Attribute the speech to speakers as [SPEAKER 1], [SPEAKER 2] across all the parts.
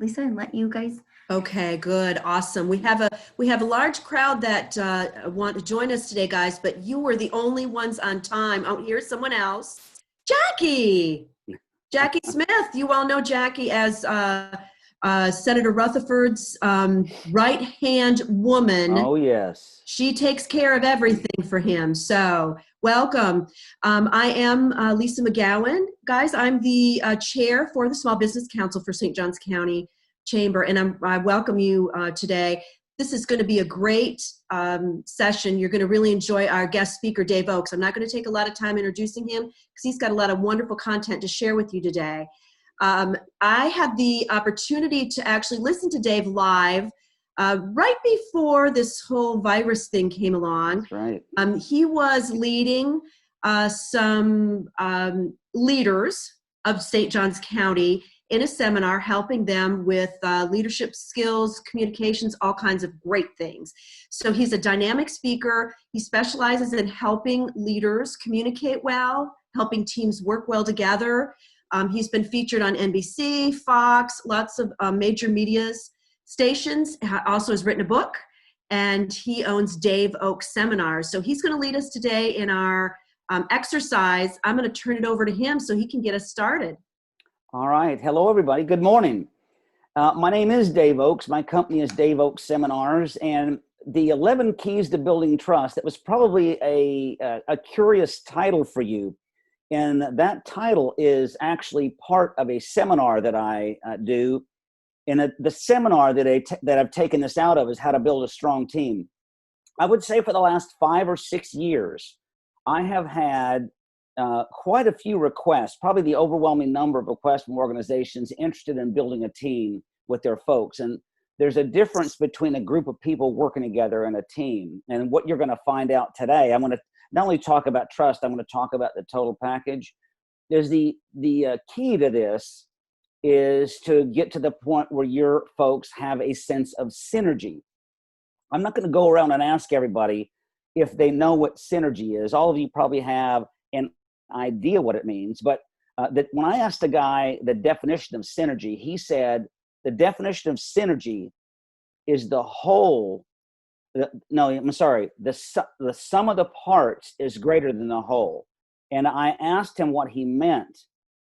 [SPEAKER 1] Lisa, and let you guys.
[SPEAKER 2] Okay, good. Awesome. We have a large crowd that want to join us today, guys, but you were the only ones on time. Oh, here's someone else. Jackie Smith. You all know Jackie as Senator Rutherford's right-hand woman.
[SPEAKER 3] Oh, yes.
[SPEAKER 2] She takes care of everything for him. So welcome. I am Lisa McGowan. Guys, I'm the chair for the Small Business Council for St. Johns County Chamber, and I welcome you today. This is going to be a great session. You're going to really enjoy our guest speaker, Dave Oakes. I'm not going to take a lot of time introducing him because he's got a lot of wonderful content to share with you today. I had the opportunity to actually listen to Dave live right before this whole virus thing came along.
[SPEAKER 3] That's right.
[SPEAKER 2] He was leading some leaders of St. Johns County in a seminar, helping them with leadership skills, communications, all kinds of great things. So he's a dynamic speaker. He specializes in helping leaders communicate well, helping teams work well together. He's been featured on NBC, Fox, lots of major media stations. Also has written a book, and he owns Dave Oakes Seminars. So he's going to lead us today in our exercise. I'm going to turn it over to him so he can get us started.
[SPEAKER 3] All right. Hello, everybody. Good morning. My name is Dave Oakes. My company is Dave Oakes Seminars, and the 11 Keys to Building Trust, that was probably a curious title for you. And that title is actually part of a seminar that I do. And the seminar that I've taken this out of is How to Build a Strong Team. I would say for the last 5 or 6 years, I have had quite a few requests, probably the overwhelming number of requests from organizations interested in building a team with their folks. And there's a difference between a group of people working together and a team. And what you're going to find out today, I'm going to not only talk about trust, I'm going to talk about the total package. There's the key to this is to get to the point where your folks have a sense of synergy. I'm not going to go around and ask everybody if they know what synergy is. All of you probably have an idea what it means, but that when I asked a guy the definition of synergy, he said the definition of synergy is the whole. The sum of the parts is greater than the whole. And I asked him what he meant,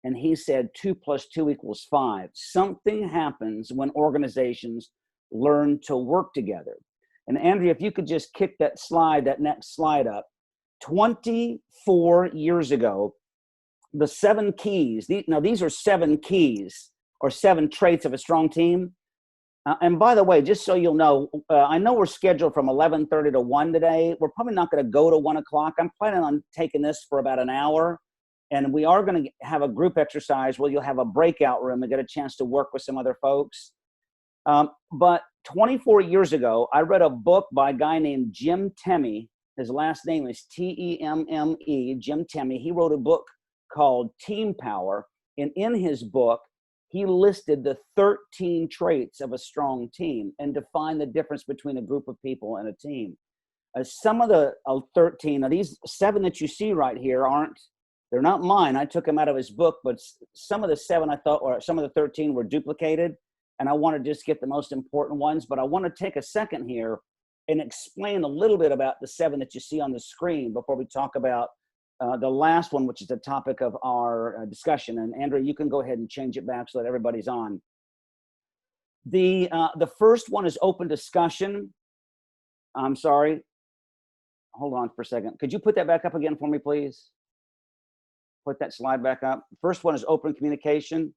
[SPEAKER 3] and he said 2 + 2 = 5. Something happens when organizations learn to work together. And Andrea, if you could just kick that next slide up. 24 years ago, the 7 keys, these are 7 keys or 7 traits of a strong team. And by the way, just so you'll know, I know we're scheduled from 11:30 to 1 today. We're probably not going to go to 1 o'clock. I'm planning on taking this for about an hour. And we are going to have a group exercise where you'll have a breakout room and get a chance to work with some other folks. But 24 years ago, I read a book by a guy named Jim Temme. His last name is T-E-M-M-E, Jim Temme. He wrote a book called Team Power. And in his book, he listed the 13 traits of a strong team and defined the difference between a group of people and a team. Some of the 13, now these 7 that you see right here they're not mine. I took them out of his book, but some of the 7 I thought, or some of the 13 were duplicated. And I want to just get the most important ones, but I want to take a second here and explain a little bit about the 7 that you see on the screen before we talk about the last one, which is the topic of our discussion. And Andrea, you can go ahead and change it back so that everybody's on. The first one is open discussion. I'm sorry. Hold on for a second. Could you put that back up again for me, please? Put that slide back up. First one is open communication.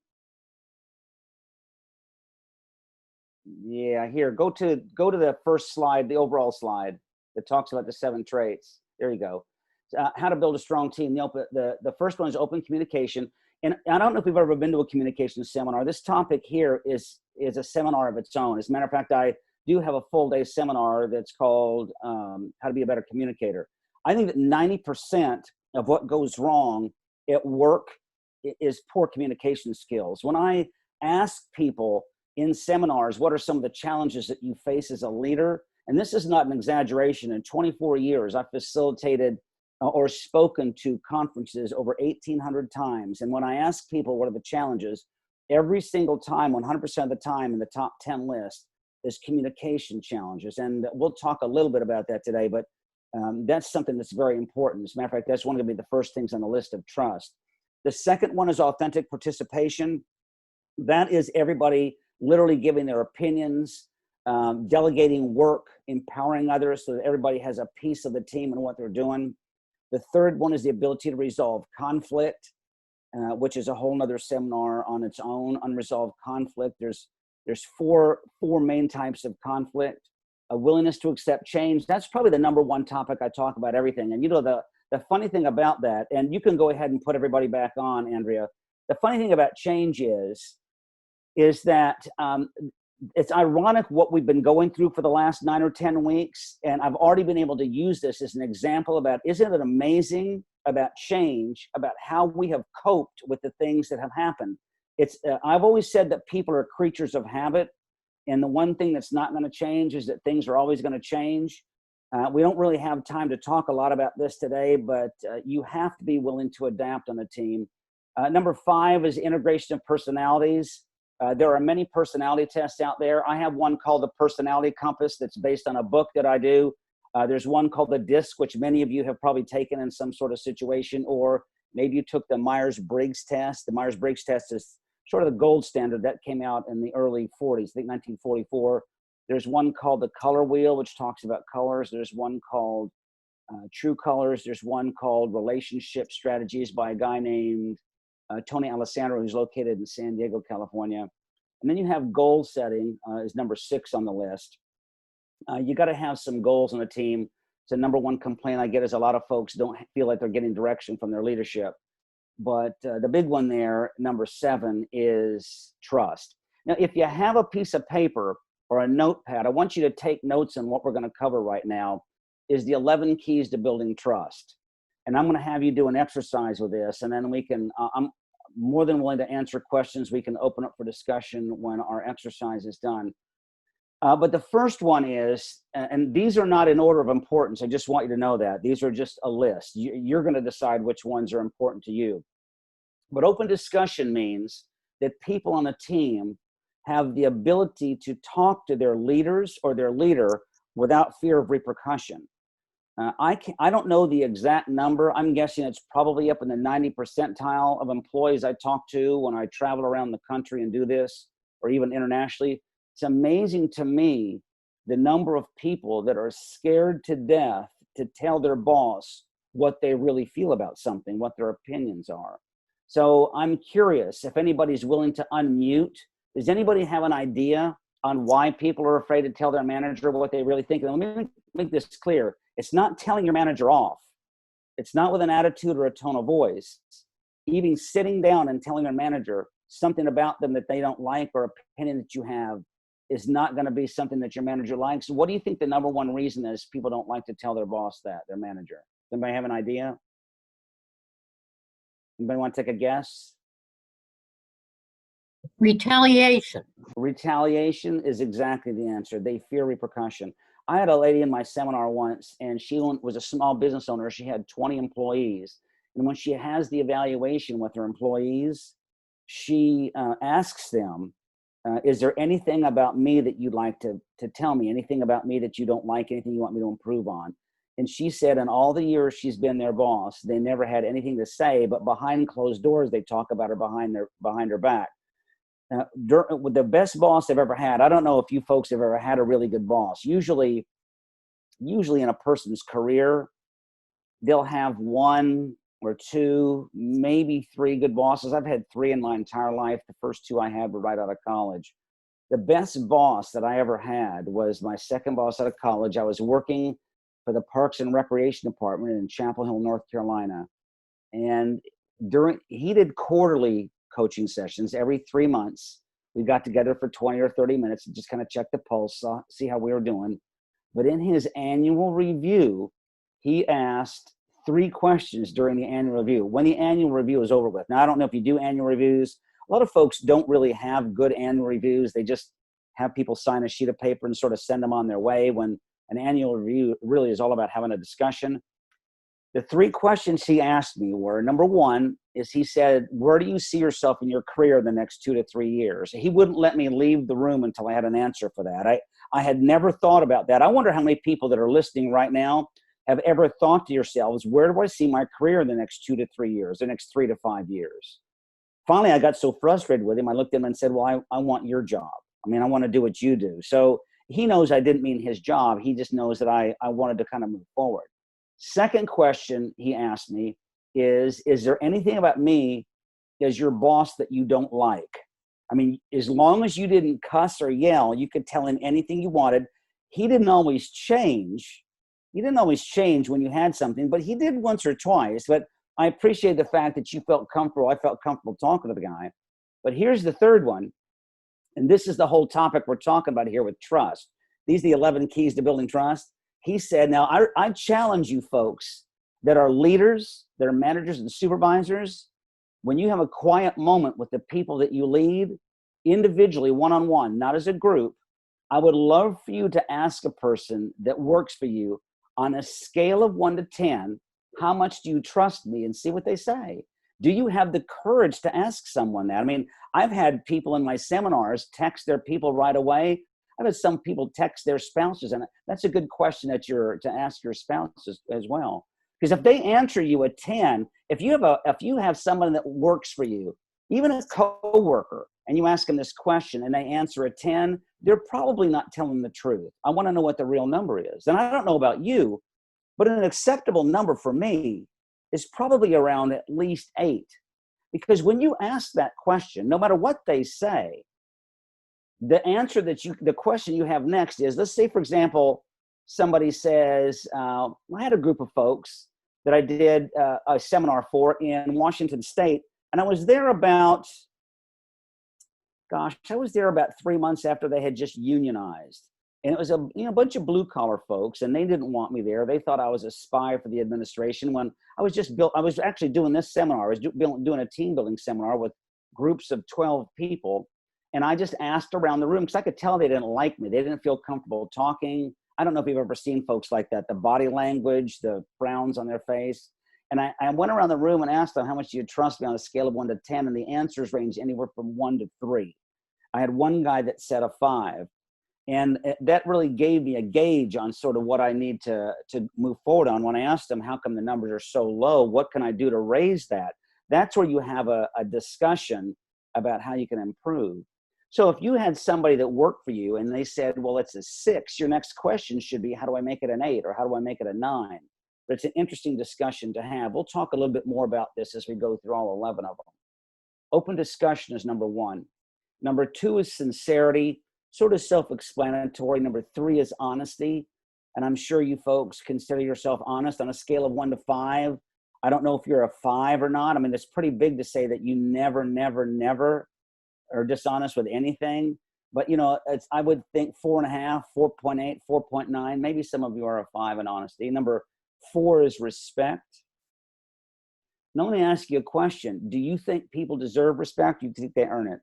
[SPEAKER 3] Yeah, here, go to the first slide, the overall slide that talks about the 7 traits. There you go. How to build a strong team. The first one is open communication. And I don't know if we've ever been to a communication seminar. This topic here is a seminar of its own. As a matter of fact, I do have a full day seminar that's called How to Be a Better Communicator. I think that 90% of what goes wrong at work is poor communication skills. When I ask people in seminars, what are some of the challenges that you face as a leader? And this is not an exaggeration. In 24 years, I've facilitated or spoken to conferences over 1,800 times. And when I ask people what are the challenges, every single time, 100% of the time in the top 10 list is communication challenges. And we'll talk a little bit about that today, but that's something that's very important. As a matter of fact, that's one of the first things on the list of trust. The second one is authentic participation. That is everybody literally giving their opinions, delegating work, empowering others so that everybody has a piece of the team and what they're doing. The third one is the ability to resolve conflict, which is a whole nother seminar on its own. Unresolved conflict. There's four main types of conflict. A willingness to accept change. That's probably the number one topic I talk about everything. And you know, the funny thing about that, and you can go ahead and put everybody back on, Andrea. The funny thing about change is that it's ironic what we've been going through for the last 9 or 10 weeks. And I've already been able to use this as an example about, isn't it amazing about change, about how we have coped with the things that have happened. It's I've always said that people are creatures of habit. And the one thing that's not going to change is that things are always going to change. We don't really have time to talk a lot about this today, but you have to be willing to adapt on a team. Number 5 is integration of personalities. There are many personality tests out there. I have one called the Personality Compass that's based on a book that I do. There's one called the DISC, which many of you have probably taken in some sort of situation, or maybe you took the Myers-Briggs test. The Myers-Briggs test is sort of the gold standard that came out in the early 40s, I think 1944. There's one called the Color Wheel, which talks about colors. There's one called True Colors. There's one called Relationship Strategies by a guy named Tony Alessandro, who's located in San Diego, California. And then you have goal setting is number 6 on the list. You got to have some goals on a team. It's the number one complaint I get is a lot of folks don't feel like they're getting direction from their leadership. But the big one there, number 7, is trust. Now, if you have a piece of paper or a notepad, I want you to take notes on what we're going to cover right now is the 11 keys to building trust. And I'm going to have you do an exercise with this, and then we can, I'm more than willing to answer questions. We can open up for discussion when our exercise is done. But the first one is, and these are not in order of importance. I just want you to know that. These are just a list. You're going to decide which ones are important to you. But open discussion means that people on a team have the ability to talk to their leaders or their leader without fear of repercussion. I don't know the exact number. I'm guessing it's probably up in the 90th percentile of employees I talk to when I travel around the country and do this, or even internationally. It's amazing to me the number of people that are scared to death to tell their boss what they really feel about something, what their opinions are. So I'm curious if anybody's willing to unmute. Does anybody have an idea on why people are afraid to tell their manager what they really think? And let me make this clear. It's not telling your manager off. It's not with an attitude or a tone of voice. Even sitting down and telling your manager something about them that they don't like or opinion that you have is not going to be something that your manager likes. What do you think the number one reason is people don't like to tell their boss that, their manager? Anybody have an idea? Anybody want to take a guess?
[SPEAKER 1] Retaliation.
[SPEAKER 3] Retaliation is exactly the answer. They fear repercussion. I had a lady in my seminar once, and she was a small business owner. She had 20 employees. And when she has the evaluation with her employees, she asks them, is there anything about me that you'd like to tell me? Anything about me that you don't like? Anything you want me to improve on? And she said in all the years she's been their boss, they never had anything to say, but behind closed doors, they talk about her behind her back. With the best boss I've ever had, I don't know if you folks have ever had a really good boss. Usually in a person's career, they'll have 1 or 2, maybe 3 good bosses. I've had 3 in my entire life. The first 2 I had were right out of college. The best boss that I ever had was my second boss out of college. I was working for the Parks and Recreation Department in Chapel Hill, North Carolina. And he did quarterly coaching sessions every 3 months. We got together for 20 or 30 minutes and just kind of check the pulse, see how we were doing. But in his annual review, he asked 3 questions during the annual review, when the annual review is over with. Now, I don't know if you do annual reviews. A lot of folks don't really have good annual reviews. They just have people sign a sheet of paper and sort of send them on their way, when an annual review really is all about having a discussion. The 3 questions he asked me were, number 1, is he said, where do you see yourself in your career in the next 2 to 3 years? He wouldn't let me leave the room until I had an answer for that. I had never thought about that. I wonder how many people that are listening right now have ever thought to yourselves, where do I see my career in the next 2 to 3 years, the next 3 to 5 years? Finally, I got so frustrated with him, I looked at him and said, well, I want your job. I mean, I want to do what you do. So he knows I didn't mean his job. He just knows that I wanted to kind of move forward. Second question he asked me is there anything about me as your boss that you don't like? I mean, as long as you didn't cuss or yell, you could tell him anything you wanted. He didn't always change. He didn't always change when you had something, but he did once or twice. But I appreciate the fact that you felt comfortable. I felt comfortable talking to the guy. But here's the third one. And this is the whole topic we're talking about here with trust. These are the 11 keys to building trust. He said, now I challenge you folks that are leaders, that are managers and supervisors, when you have a quiet moment with the people that you lead, individually, one-on-one, not as a group, I would love for you to ask a person that works for you on a scale of 1 to 10, how much do you trust me, and see what they say. Do you have the courage to ask someone that? I mean, I've had people in my seminars text their people right away. I've had some people text their spouses, and that's a good question to ask your spouses as well. Because if they answer you a 10, if you have someone that works for you, even a coworker, and you ask them this question and they answer a 10, they're probably not telling the truth. I want to know what the real number is. And I don't know about you, but an acceptable number for me is probably around at least 8. Because when you ask that question, no matter what they say, the question you have next is, let's say, for example, somebody says, I had a group of folks that I did a seminar for in Washington State, and I was there about 3 months after they had just unionized. And it was a bunch of blue collar folks, and they didn't want me there. They thought I was a spy for the administration when I was actually doing this seminar. I was doing a team building seminar with groups of 12 people. And I just asked around the room because I could tell they didn't like me. They didn't feel comfortable talking. I don't know if you've ever seen folks like that, the body language, the frowns on their face. And I went around the room and asked them, how much do you trust me on a scale of 1 to 10? And the answers ranged anywhere from 1 to 3. I had one guy that said a 5. And that really gave me a gauge on sort of what I need to move forward on. When I asked them, how come the numbers are so low? What can I do to raise that? That's where you have a discussion about how you can improve. So if you had somebody that worked for you and they said, well, it's a 6, your next question should be, how do I make it an 8 or how do I make it a 9? But it's an interesting discussion to have. We'll talk a little bit more about this as we go through all 11 of them. Open discussion is number 1. Number 2 is sincerity, sort of self-explanatory. Number 3 is honesty. And I'm sure you folks consider yourself honest on a scale of 1 to 5. I don't know if you're a 5 or not. I mean, it's pretty big to say that you never are dishonest with anything. But, I would think 4.5, 4.8, 4.9. Maybe some of you are a 5 in honesty. Number 4 is respect. Now, let me ask you a question. Do you think people deserve respect? Do you think they earn it?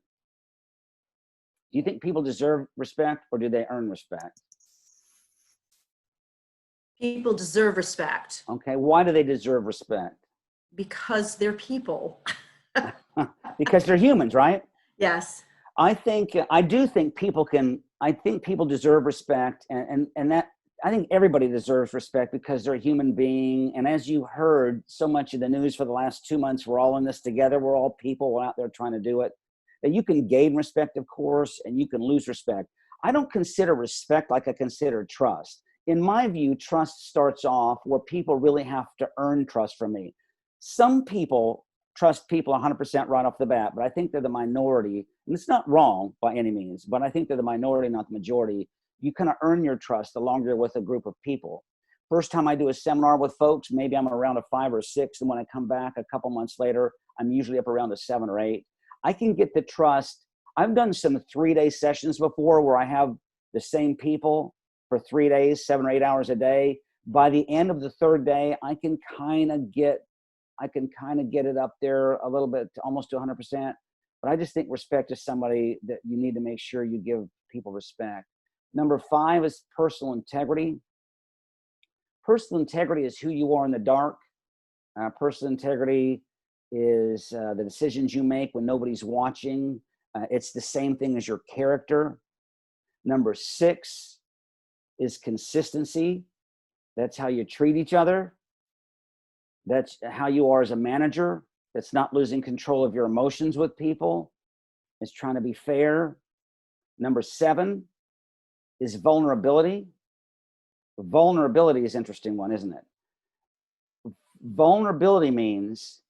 [SPEAKER 3] Do you think people deserve respect, or do they earn respect?
[SPEAKER 2] People deserve respect.
[SPEAKER 3] Okay. Why do they deserve respect?
[SPEAKER 2] Because they're people.
[SPEAKER 3] Because they're humans, right?
[SPEAKER 2] Yes.
[SPEAKER 3] I do think people deserve respect, and that I think everybody deserves respect because they're a human being. And as you heard so much of the news for the last 2 months, we're all in this together. We're all people. We're out there trying to do it. That you can gain respect, of course, and you can lose respect. I don't consider respect like I consider trust. In my view, trust starts off where people really have to earn trust from me. Some people trust people 100% right off the bat, but I think they're the minority. And it's not wrong by any means, but I think they're the minority, not the majority. You kind of earn your trust the longer you're with a group of people. First time I do a seminar with folks, maybe I'm around a 5 or 6. And when I come back a couple months later, I'm usually up around a 7 or 8. I can get the trust. I've done some 3-day sessions before where I have the same people for 3 days, 7 or 8 hours a day. By the end of the 3rd day, I can kind of get it up there a little bit, almost to 100%. But I just think respect is somebody that you need to make sure you give people respect. Number 5 is personal integrity. Personal integrity is who you are in the dark. Personal integrity is the decisions you make when nobody's watching. It's the same thing as your character. Number 6 is consistency. That's how you treat each other. That's how you are as a manager. That's not losing control of your emotions with people. It's trying to be fair. Number 7 is vulnerability. Vulnerability is an interesting one, isn't it? Vulnerability means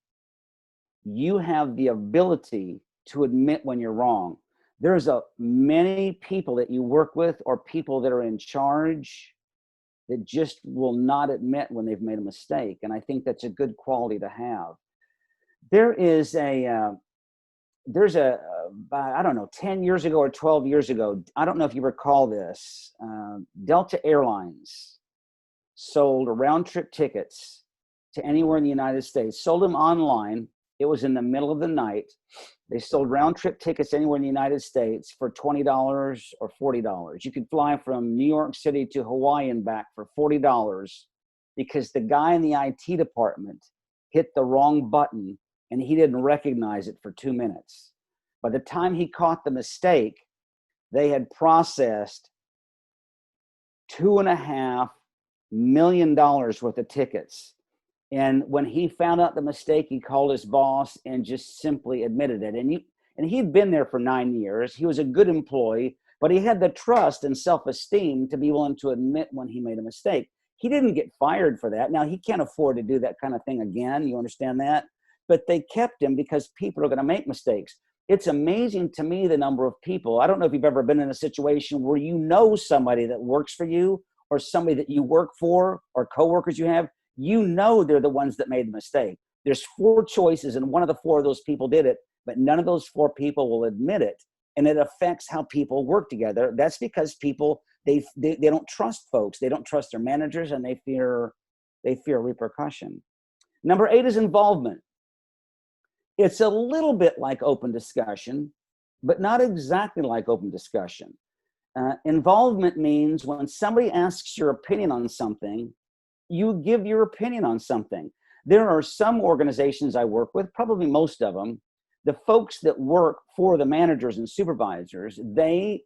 [SPEAKER 3] you have the ability to admit when you're wrong. There's many people that you work with or people that are in charge that just will not admit when they've made a mistake. And I think that's a good quality to have. There's I don't know, 10 years ago or 12 years ago, I don't know if you recall this, Delta Airlines sold round-trip tickets to anywhere in the United States, sold them online. It was in the middle of the night. They sold round-trip tickets anywhere in the United States for $20 or $40. You could fly from New York City to Hawaii and back for $40 because the guy in the IT department hit the wrong button and he didn't recognize it for 2 minutes. By the time he caught the mistake, they had processed $2.5 million worth of tickets. And when he found out the mistake, he called his boss and just simply admitted it. And he'd been there for 9 years. He was a good employee, but he had the trust and self-esteem to be willing to admit when he made a mistake. He didn't get fired for that. Now, he can't afford to do that kind of thing again. You understand that? But they kept him because people are going to make mistakes. It's amazing to me the number of people. I don't know if you've ever been in a situation where you know somebody that works for you or somebody that you work for or coworkers you have. You know they're the ones that made the mistake. There's 4 choices and one of the 4 of those people did it, but none of those 4 people will admit it. And it affects how people work together. That's because people, they don't trust folks. They don't trust their managers and they fear repercussion. Number 8 is involvement. It's a little bit like open discussion, but not exactly like open discussion. Involvement means when somebody asks your opinion on something, you give your opinion on something. There are some organizations I work with, probably most of them, the folks that work for the managers and supervisors, they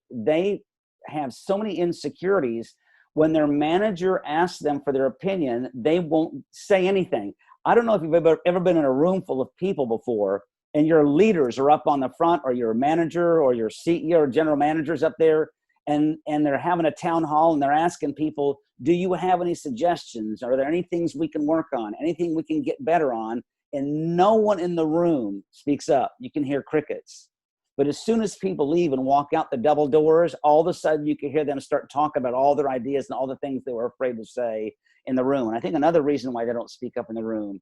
[SPEAKER 3] have so many insecurities. When their manager asks them for their opinion, they won't say anything. I don't know if you've ever been in a room full of people before and your leaders are up on the front or your manager or your CEO or general manager's up there and they're having a town hall and they're asking people, do you have any suggestions? Are there any things we can work on? Anything we can get better on? And no one in the room speaks up. You can hear crickets. But as soon as people leave and walk out the double doors, all of a sudden you can hear them start talking about all their ideas and all the things they were afraid to say in the room. And I think another reason why they don't speak up in the room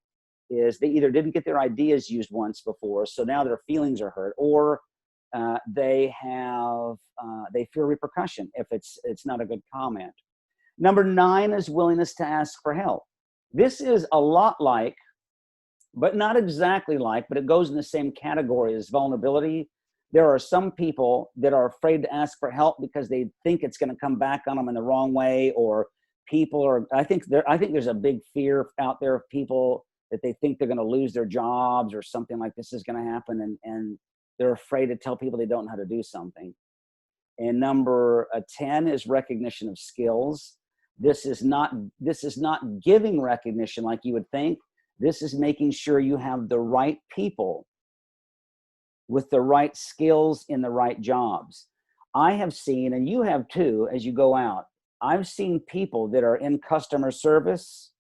[SPEAKER 3] is they either didn't get their ideas used once before, so now their feelings are hurt, or they fear repercussion if it's not a good comment. Number 9 is willingness to ask for help. This is a lot like, but not exactly like, but it goes in the same category as vulnerability. There are some people that are afraid to ask for help because they think it's going to come back on them in the wrong way, or people are, I think there's a big fear out there of people that they think they're going to lose their jobs or something like this is going to happen. And they're afraid to tell people they don't know how to do something. And number 10 is recognition of skills. This is not giving recognition like you would think. This is making sure you have the right people with the right skills in the right jobs. I have seen, and you have too, as you go out, I've seen people that are in customer service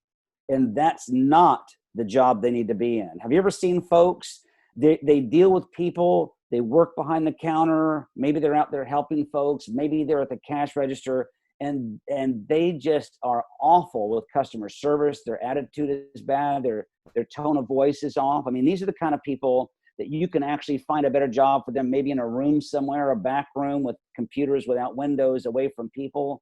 [SPEAKER 3] and that's not the job they need to be in. Have you ever seen folks, they deal with people, they work behind the counter, maybe they're out there helping folks, maybe they're at the cash register, and they just are awful with customer service. Their attitude is bad, their tone of voice is off. I mean, these are the kind of people that you can actually find a better job for them, maybe in a room somewhere, a back room with computers without windows, away from people.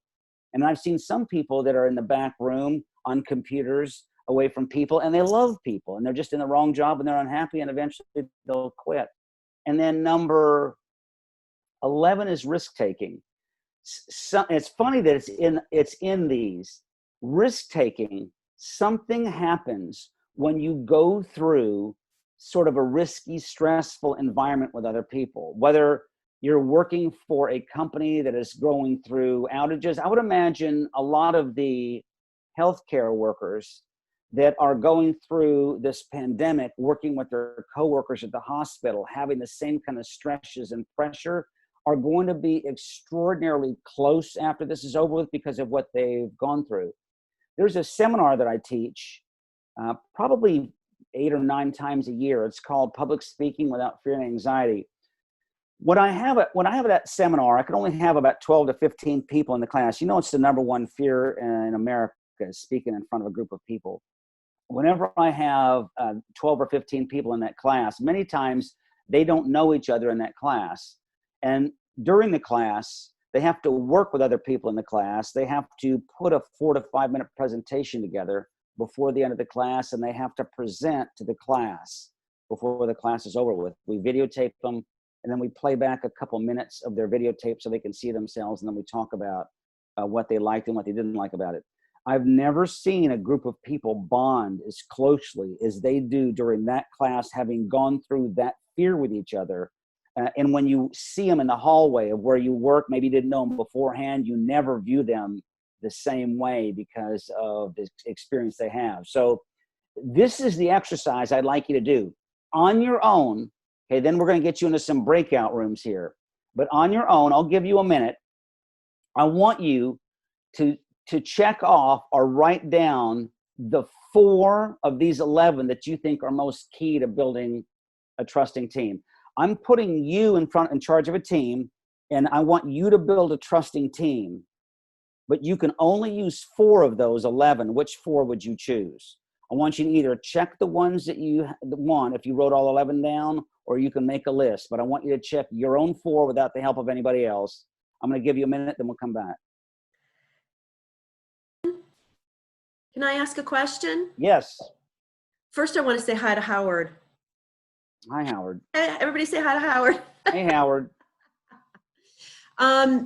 [SPEAKER 3] And I've seen some people that are in the back room on computers, away from people, and they love people, and they're just in the wrong job and they're unhappy, and eventually they'll quit. And then number 11 is risk-taking. So, it's funny that it's in these. Risk-taking, something happens when you go through sort of a risky, stressful environment with other people, whether you're working for a company that is going through outages. I would imagine a lot of the healthcare workers that are going through this pandemic, working with their coworkers at the hospital, having the same kind of stresses and pressure, are going to be extraordinarily close after this is over with because of what they've gone through. There's a seminar that I teach probably 8 or 9 times a year. It's called Public Speaking Without Fear and Anxiety. When I have that seminar, I can only have about 12 to 15 people in the class. You know, it's the number one fear in America, is speaking in front of a group of people. Whenever I have 12 or 15 people in that class, many times they don't know each other in that class. And during the class, they have to work with other people in the class. They have to put a 4 to 5 minute presentation together before the end of the class, and they have to present to the class before the class is over with. We videotape them, and then we play back a couple minutes of their videotape so they can see themselves, and then we talk about what they liked and what they didn't like about it. I've never seen a group of people bond as closely as they do during that class, having gone through that fear with each other. And when you see them in the hallway of where you work, maybe you didn't know them beforehand, you never view them the same way because of the experience they have. So this is the exercise I'd like you to do on your own. Okay, then we're going to get you into some breakout rooms here. But on your own, I'll give you a minute. I want you to check off or write down the 4 of these 11 that you think are most key to building a trusting team. I'm putting you in charge of a team, and I want you to build a trusting team. But you can only use 4 of those 11. Which 4 would you choose? I want you to either check the ones that you want, if you wrote all 11 down, or you can make a list. But I want you to check your own 4 without the help of anybody else. I'm going to give you a minute, then we'll come back.
[SPEAKER 2] Can I ask a question?
[SPEAKER 3] Yes.
[SPEAKER 2] First, I want to say hi to Howard.
[SPEAKER 3] Hi, Howard.
[SPEAKER 2] Hey, everybody say hi to Howard.
[SPEAKER 3] Hey, Howard.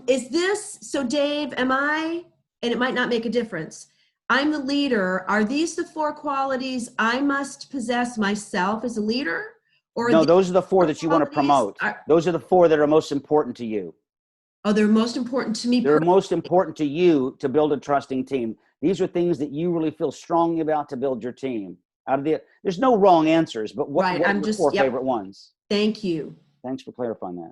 [SPEAKER 2] Is this, so Dave, am I, and it might not make a difference, I'm the leader. Are these the 4 qualities I must possess myself as a leader? Or
[SPEAKER 3] no, those are the 4 that you want to promote. Those are the 4 that are most important to you.
[SPEAKER 2] Oh, they're most important to me.
[SPEAKER 3] They're most important to you to build a trusting team. These are things that you really feel strongly about to build your team. There's no wrong answers, but what are your 4 favorite ones?
[SPEAKER 2] Thank you.
[SPEAKER 3] Thanks for clarifying that.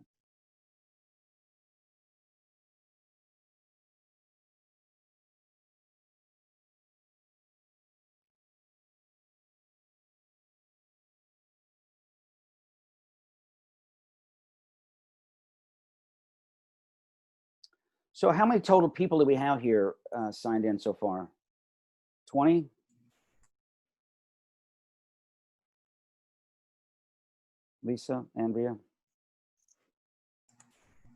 [SPEAKER 3] So how many total people do we have here signed in so far? 20? Lisa, Andrea?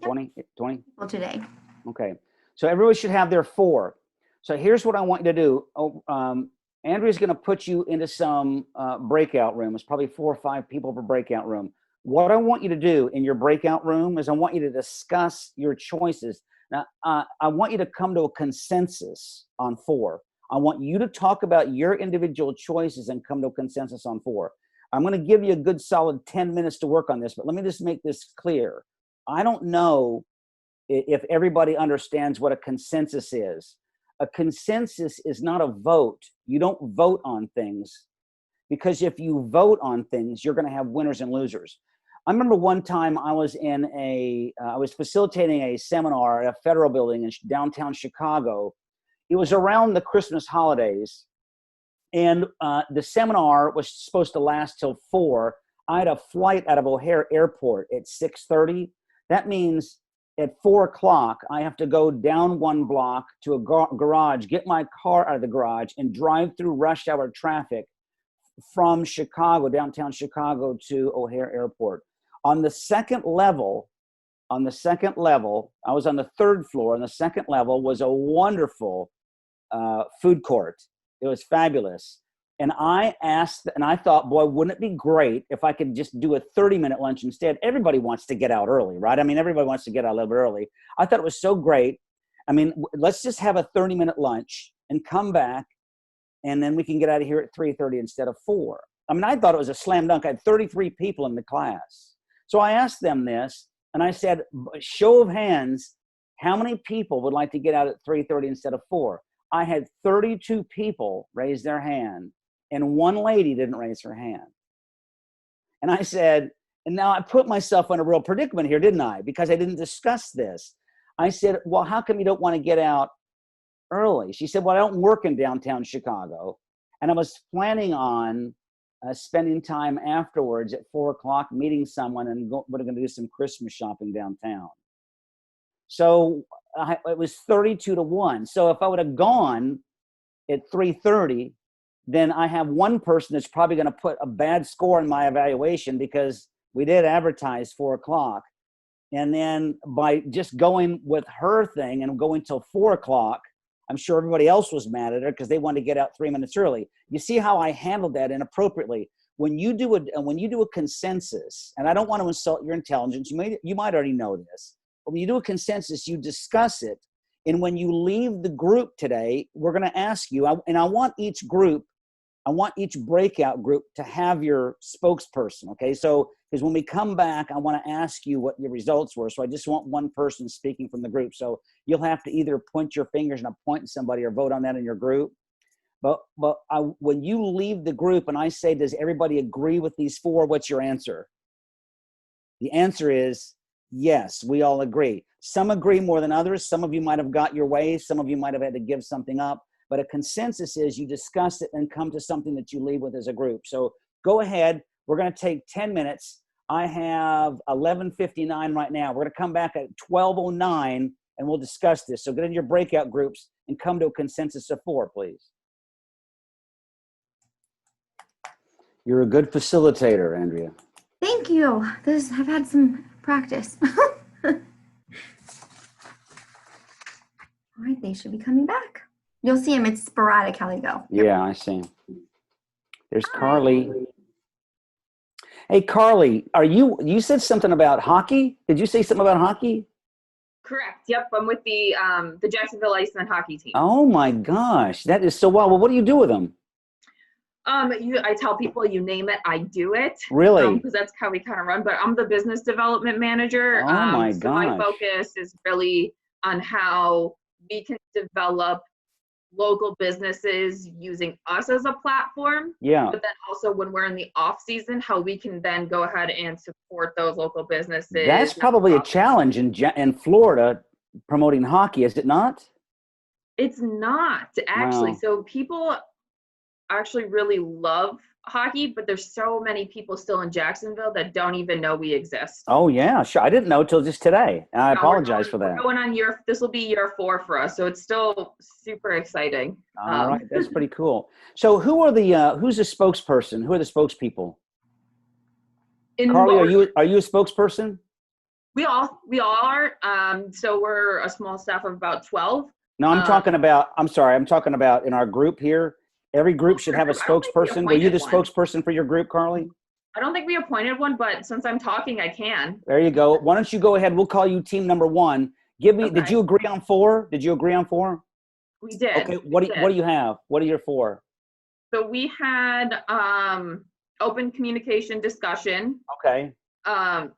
[SPEAKER 3] 20? 20?
[SPEAKER 1] Well, today.
[SPEAKER 3] Okay. So everybody should have their 4. So here's what I want you to do. Andrea's going to put you into some breakout rooms, probably 4 or 5 people per breakout room. What I want you to do in your breakout room is I want you to discuss your choices. Now, I want you to come to a consensus on 4. I want you to talk about your individual choices and come to a consensus on 4. I'm going to give you a good solid 10 minutes to work on this, but let me just make this clear. I don't know if everybody understands what a consensus is. A consensus is not a vote. You don't vote on things, because if you vote on things, you're going to have winners and losers. I remember one time I was I was facilitating a seminar at a federal building in downtown Chicago. It was around the Christmas holidays, and the seminar was supposed to last till 4. I had a flight out of O'Hare Airport at 6:30. That means at 4 o'clock, I have to go down 1 block to a garage, get my car out of the garage, and drive through rush hour traffic from Chicago, downtown Chicago, to O'Hare Airport. On the second level, I was on the 3rd floor. On the second level was a wonderful food court. It was fabulous. And I asked, and I thought, boy, wouldn't it be great if I could just do a 30-minute lunch instead? Everybody wants to get out early, right? I mean, everybody wants to get out a little bit early. I thought it was so great. I mean, let's just have a 30-minute lunch and come back, and then we can get out of here at 3:30 instead of 4. I mean, I thought it was a slam dunk. I had 33 people in the class. So I asked them this, and I said, show of hands, how many people would like to get out at 3:30 instead of 4? I had 32 people raise their hand, and one lady didn't raise her hand. And I said, and now I put myself in a real predicament here, didn't I? Because I didn't discuss this. I said, well, how come you don't want to get out early? She said, well, I don't work in downtown Chicago. And I was planning on spending time afterwards at 4 o'clock, meeting someone, and we're going to do some Christmas shopping downtown. So it was 32-1. So if I would have gone at 3:30, then I have one person that's probably going to put a bad score in my evaluation because we did advertise 4 o'clock. And then by just going with her thing and going till 4 o'clock, I'm sure everybody else was mad at her because they wanted to get out 3 minutes early. You see how I handled that inappropriately. When you do a consensus, and I don't want to insult your intelligence, you might already know this, but when you do a consensus, you discuss it. And when you leave the group today, we're going to ask you, and I want each breakout group to have your spokesperson, okay? So, because when we come back, I want to ask you what your results were. So I just want one person speaking from the group. So you'll have to either point your fingers and point at somebody or vote on that in your group. But when you leave the group and I say, does everybody agree with these 4? What's your answer? The answer is yes, we all agree. Some agree more than others. Some of you might have got your way. Some of you might have had to give something up. But a consensus is you discuss it and come to something that you leave with as a group. So go ahead. We're going to take 10 minutes. I have 11:59 right now. We're going to come back at 12:09 and we'll discuss this. So get in your breakout groups and come to a consensus of 4, please. You're a good facilitator, Andrea.
[SPEAKER 1] Thank you. I've had some practice. All right, they should be coming back. You'll see them. It's sporadic how they go.
[SPEAKER 3] Yeah, I see. There's Carly. Hey, Carly, you said something about hockey? Did you say something about hockey?
[SPEAKER 4] Correct. Yep. I'm with the Jacksonville Icemen hockey team.
[SPEAKER 3] Oh my gosh, that is so wild. Well, what do you do with them?
[SPEAKER 4] I tell people, you name it, I do it.
[SPEAKER 3] Really?
[SPEAKER 4] Because that's how we kind of run. But I'm the business development manager.
[SPEAKER 3] Oh my
[SPEAKER 4] so
[SPEAKER 3] gosh.
[SPEAKER 4] my focus is really on how we can develop local businesses using us as a platform.
[SPEAKER 3] Yeah.
[SPEAKER 4] But then also when we're in the off season, how we can then go ahead and support those local businesses.
[SPEAKER 3] That's probably a challenge in Florida promoting hockey, is it not?
[SPEAKER 4] It's not actually.
[SPEAKER 3] Wow.
[SPEAKER 4] So people actually really love hockey, but there's so many people still in Jacksonville that don't even know we exist.
[SPEAKER 3] Oh yeah, sure. I didn't know till just today. I apologize for that.
[SPEAKER 4] We're going on this will be year 4 for us, so it's still super exciting.
[SPEAKER 3] All right, that's pretty cool. So who's the spokesperson? Who are the spokespeople? Carly, are you a spokesperson?
[SPEAKER 4] We all are. So we're a small staff of about 12.
[SPEAKER 3] No, I'm talking about in our group here. Every group should have a spokesperson. Were you the spokesperson for your group, Carly?
[SPEAKER 4] I don't think we appointed one, but since I'm talking, I can.
[SPEAKER 3] There you go. Why don't you go ahead? We'll call you team number 1. Give me. Okay. Did you agree on 4? Did you agree on 4?
[SPEAKER 4] We did.
[SPEAKER 3] Okay. What do you have? What are your 4?
[SPEAKER 4] So we had open communication discussion.
[SPEAKER 3] Okay.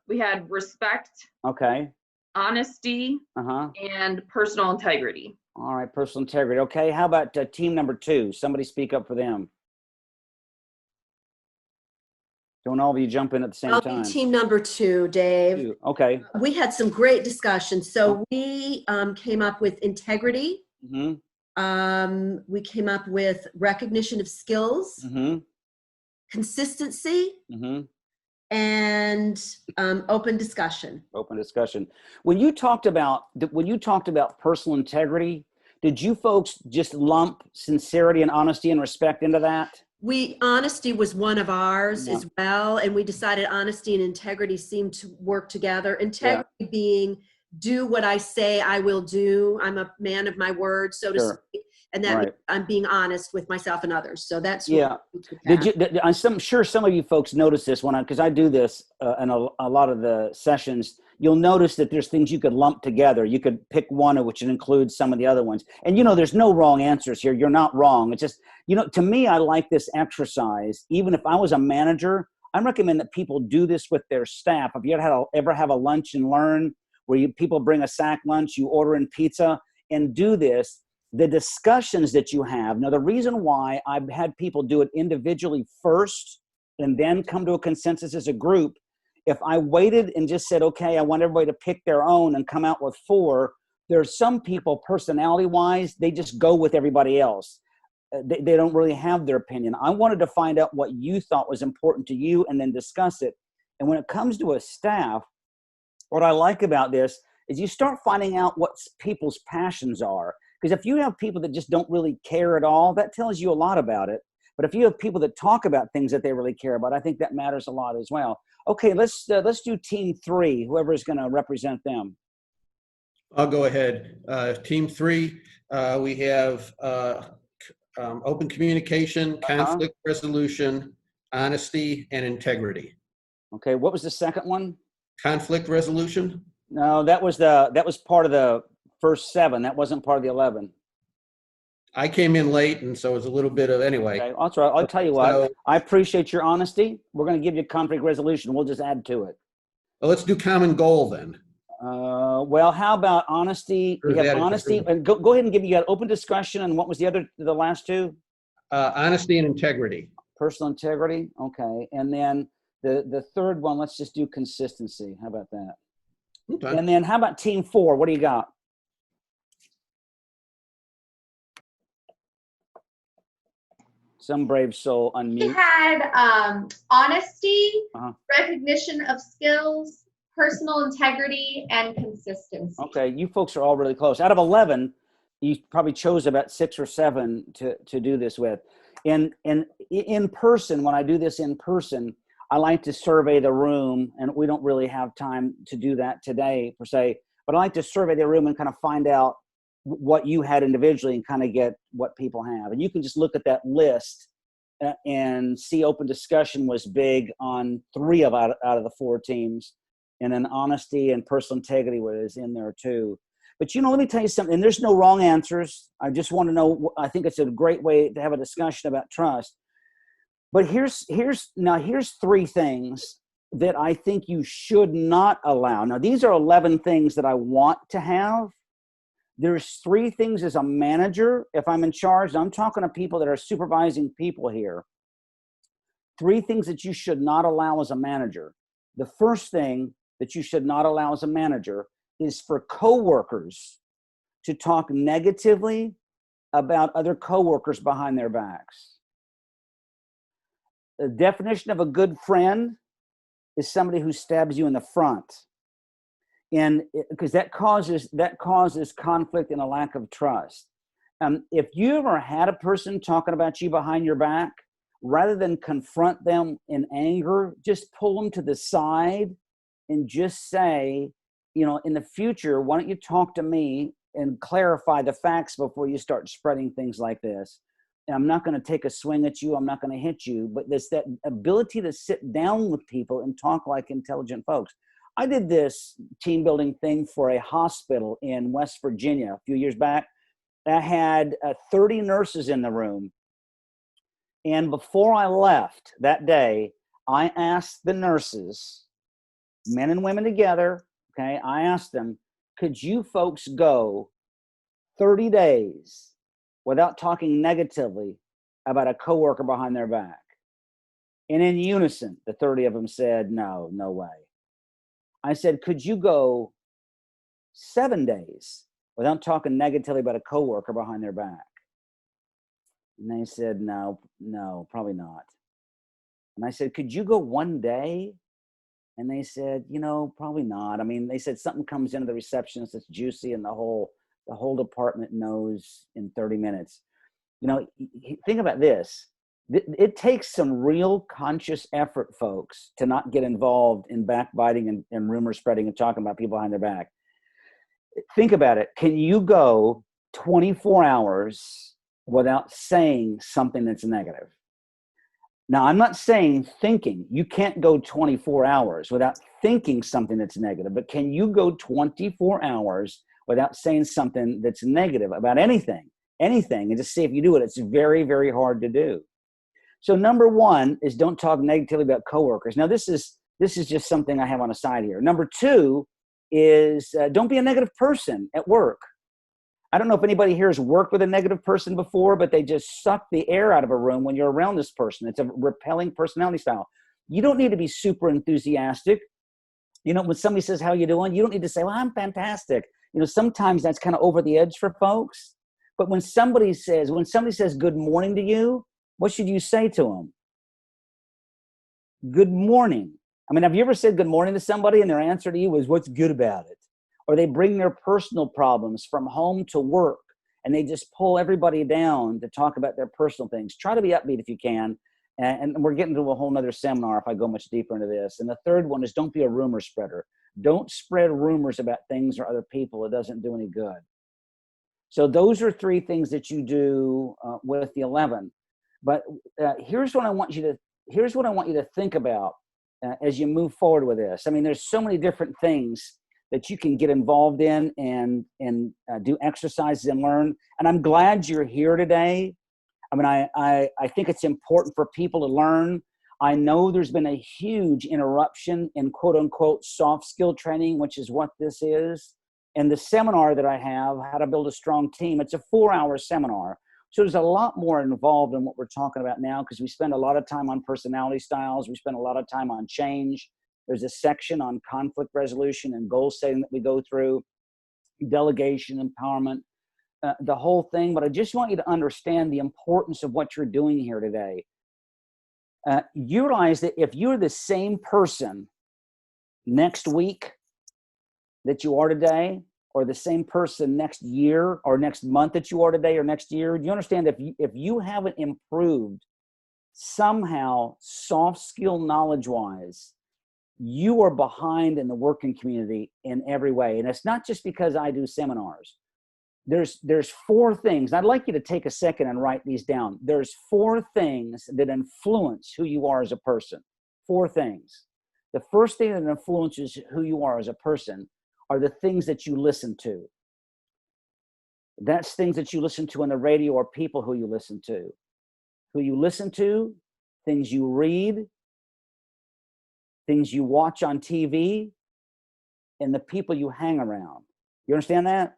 [SPEAKER 4] We had respect.
[SPEAKER 3] Okay.
[SPEAKER 4] Honesty. And personal integrity.
[SPEAKER 3] All right, personal integrity. Okay, how about team number 2? Somebody speak up for them. Don't all of you jump in at the same time.
[SPEAKER 2] Team number 2, Dave.
[SPEAKER 3] Okay.
[SPEAKER 2] We had some great discussions. So we came up with integrity.
[SPEAKER 3] Mm-hmm.
[SPEAKER 2] We came up with recognition of skills, consistency, and open discussion.
[SPEAKER 3] Open discussion. When you talked about personal integrity, did you folks just lump sincerity and honesty and respect into that?
[SPEAKER 2] Honesty was one of ours as well, and we decided honesty and integrity seemed to work together. Integrity being do what I say I will do. I'm a man of my word, so to speak. And that
[SPEAKER 3] Right.
[SPEAKER 2] means I'm being honest with myself and others. So that's
[SPEAKER 3] Yeah. I'm sure some of you folks notice this because I do this in a lot of the sessions. You'll notice that there's things you could lump together. You could pick one of which includes some of the other ones. And, there's no wrong answers here. You're not wrong. It's just, to me, I like this exercise. Even if I was a manager, I recommend that people do this with their staff. If you ever have a lunch and learn where people bring a sack lunch, you order in pizza and do this, the discussions that you have. Now, the reason why I've had people do it individually first and then come to a consensus as a group, if I waited and just said, okay, I want everybody to pick their own and come out with 4, there's some people personality-wise, they just go with everybody else. They don't really have their opinion. I wanted to find out what you thought was important to you and then discuss it. And when it comes to a staff, what I like about this is you start finding out what people's passions are. Because if you have people that just don't really care at all, that tells you a lot about it. But if you have people that talk about things that they really care about, I think that matters a lot as well. Okay, let's do team 3, whoever is going to represent them.
[SPEAKER 5] I'll go ahead. Team 3, we have open communication, conflict resolution, honesty, and integrity.
[SPEAKER 3] Okay, what was the second one?
[SPEAKER 5] Conflict resolution?
[SPEAKER 3] No, that was part of the first 7. That wasn't part of the 11.
[SPEAKER 5] I came in late, and so it was a little bit of, anyway.
[SPEAKER 3] Okay, that's right. I'll tell you what.
[SPEAKER 5] So,
[SPEAKER 3] I appreciate your honesty. We're going to give you conflict resolution. We'll just add to it.
[SPEAKER 5] well, let's do common goal then.
[SPEAKER 3] Well, how about honesty?
[SPEAKER 5] Or
[SPEAKER 3] You have
[SPEAKER 5] that is
[SPEAKER 3] honesty,
[SPEAKER 5] different.
[SPEAKER 3] and go ahead and you got open discussion. And what was the last 2?
[SPEAKER 5] Honesty and integrity.
[SPEAKER 3] Personal integrity. Okay, and then the third one. Let's just do consistency. How about that?
[SPEAKER 5] Okay.
[SPEAKER 3] And then how about team 4? What do you got? Some brave soul
[SPEAKER 6] We
[SPEAKER 3] unmute.
[SPEAKER 6] had honesty,
[SPEAKER 3] Uh-huh.
[SPEAKER 6] recognition of skills, personal integrity, and consistency.
[SPEAKER 3] Okay, you folks are all really close. Out of 11, you probably chose about 6 or 7 to do this with. And in person, when I do this in person, I like to survey the room, and we don't really have time to do that today per se, but I like to survey the room and kind of find out what you had individually and kind of get what people have. And you can just look at that list and see open discussion was big on 3 out of the 4 teams. And then honesty and personal integrity was in there too. But let me tell you something, and there's no wrong answers. I just want to know, I think it's a great way to have a discussion about trust. But here's 3 things that I think you should not allow. Now, these are 11 things that I want to have. There's 3 things as a manager, if I'm in charge, I'm talking to people that are supervising people here. 3 things that you should not allow as a manager. The first thing that you should not allow as a manager is for coworkers to talk negatively about other coworkers behind their backs. The definition of a good friend is somebody who stabs you in the front. And because that causes conflict and a lack of trust. If you ever had a person talking about you behind your back, rather than confront them in anger, just pull them to the side and just say, in the future, why don't you talk to me and clarify the facts before you start spreading things like this? And I'm not going to take a swing at you. I'm not going to hit you. But there's that ability to sit down with people and talk like intelligent folks. I did this team building thing for a hospital in West Virginia a few years back. I had 30 nurses in the room. And before I left that day, I asked the nurses, men and women together, okay, I asked them, could you folks go 30 days without talking negatively about a coworker behind their back? And in unison, the 30 of them said, no way. I said, could you go 7 days without talking negatively about a coworker behind their back? And they said, no, probably not. And I said, could you go 1 day? And they said, probably not. I mean, they said something comes into the receptionist that's juicy and the whole department knows in 30 minutes. Think about this. It takes some real conscious effort, folks, to not get involved in backbiting and rumor spreading and talking about people behind their back. Think about it. Can you go 24 hours without saying something that's negative. Now, I'm not saying thinking. You can't go 24 hours without thinking something that's negative, but can you go 24 hours without saying something that's negative about anything, and just see if you do it? It's very, very hard to do. So number one is don't talk negatively about coworkers. Now, this is just something I have on a side here. Number two is don't be a negative person at work. I don't know if anybody here has worked with a negative person before, but they just suck the air out of a room when you're around this person. It's a repelling personality style. You don't need to be super enthusiastic. You know, when somebody says, how you doing? You don't need to say, well, I'm fantastic. You know, sometimes that's kind of over the edge for folks. But when somebody says good morning to you, what should you say to them? Good morning. I mean, have you ever said good morning to somebody and their answer to you was, what's good about it? Or they bring their personal problems from home to work and they just pull everybody down to talk about their personal things. Try to be upbeat if you can. And we're getting to a whole nother seminar if I go much deeper into this. And the third one is don't be a rumor spreader. Don't spread rumors about things or other people. It doesn't do any good. So those are three things that you do with the 11. But here's what I want you to think about as you move forward with this. I mean, there's so many different things that you can get involved in and do exercises and learn. And I'm glad you're here today. I mean, I think it's important for people to learn. I know there's been a huge interruption in quote unquote soft skill training, which is what this is. And the seminar that I have, How to Build a Strong Team, it's a 4-hour seminar. So there's a lot more involved in what we're talking about now because we spend a lot of time on personality styles. We spend a lot of time on change. There's a section on conflict resolution and goal setting that we go through, delegation, empowerment, the whole thing. But I just want you to understand the importance of what you're doing here today. You realize that if you're the same person next week that you are today, or the same person next year or next month that you are today or next year, do you understand if you haven't improved somehow soft skill knowledge-wise, you are behind in the working community in every way. And it's not just because I do seminars. There's 4 things. I'd like you to take a second and write these down. There's 4 things that influence who you are as a person. 4 things. The first thing that influences who you are as a person are the things that you listen to. That's things that you listen to on the radio or people who you listen to. Who you listen to, things you read, things you watch on TV, and the people you hang around. You understand that?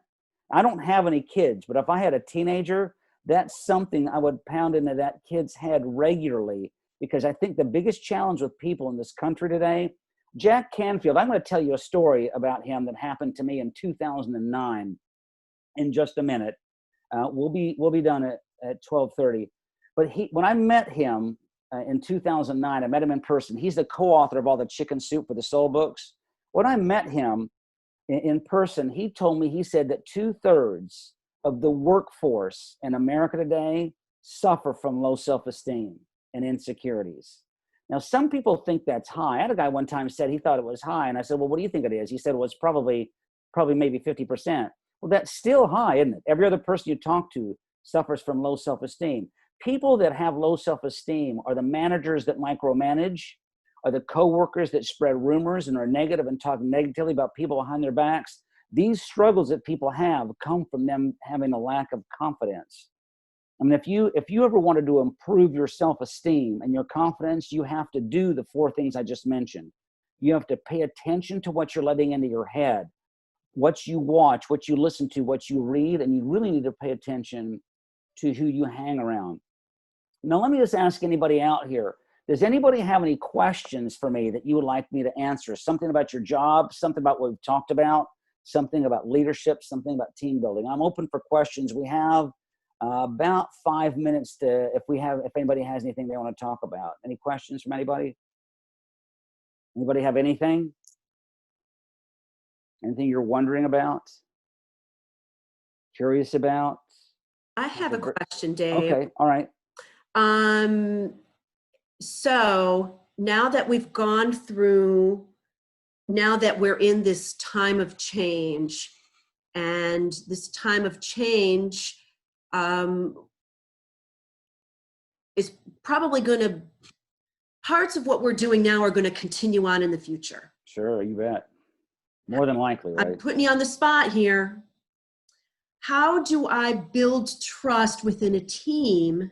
[SPEAKER 3] I don't have any kids, but if I had a teenager, that's something I would pound into that kid's head regularly, because I think the biggest challenge with people in this country today, Jack Canfield, I'm going to tell you a story about him that happened to me in 2009 in just a minute. We'll be done at 12:30. But when I met him in 2009, I met him in person. He's the co-author of all the Chicken Soup for the Soul books. When I met him in person, he told me, he said that 2/3 of the workforce in America today suffer from low self-esteem and insecurities. Now, some people think that's high. I had a guy one time said he thought it was high. And I said, well, what do you think it is? He said, well, it's probably maybe 50%. Well, that's still high, isn't it? Every other person you talk to suffers from low self-esteem. People that have low self-esteem are the managers that micromanage, are the coworkers that spread rumors and are negative and talk negatively about people behind their backs. These struggles that people have come from them having a lack of confidence. I mean, if you ever wanted to improve your self-esteem and your confidence, you have to do the 4 things I just mentioned. You have to pay attention to what you're letting into your head, what you watch, what you listen to, what you read, and you really need to pay attention to who you hang around. Now, let me just ask anybody out here. Does anybody have any questions for me that you would like me to answer? Something about your job, something about what we've talked about, something about leadership, something about team building. I'm open for questions. We have about 5 minutes if anybody has anything they want to talk about. Any questions from anybody? Anybody have anything? Anything you're wondering about? Curious about?
[SPEAKER 2] I have a question, Dave.
[SPEAKER 3] Okay, all right.
[SPEAKER 2] So now that we've gone through, now that we're in this time of change, and this time of change, is probably going to, parts of what we're doing now are going to continue on in the future.
[SPEAKER 3] Sure, you bet. More than likely,
[SPEAKER 2] I'm
[SPEAKER 3] right?
[SPEAKER 2] putting you on the spot here. How do I build trust within a team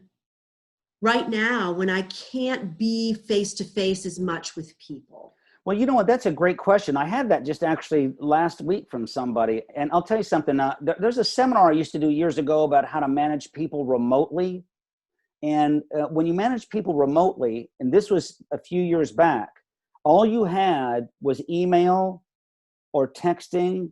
[SPEAKER 2] right now when I can't be face-to-face as much with people?
[SPEAKER 3] Well, you know what? That's a great question. I had that just actually last week from somebody. And I'll tell you something. There's a seminar I used to do years ago about how to manage people remotely. And when you manage people remotely, and this was a few years back, all you had was email or texting,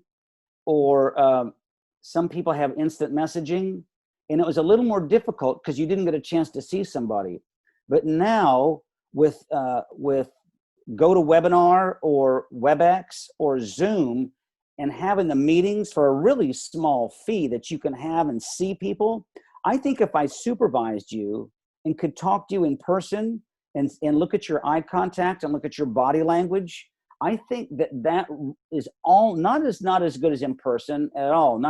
[SPEAKER 3] or some people have instant messaging. And it was a little more difficult because you didn't get a chance to see somebody. But now with GoToWebinar or WebEx or Zoom, and having the meetings for a really small fee that you can have and see people, I think if I supervised you and could talk to you in person and look at your eye contact and look at your body language, I think that is all not as good as in person at all.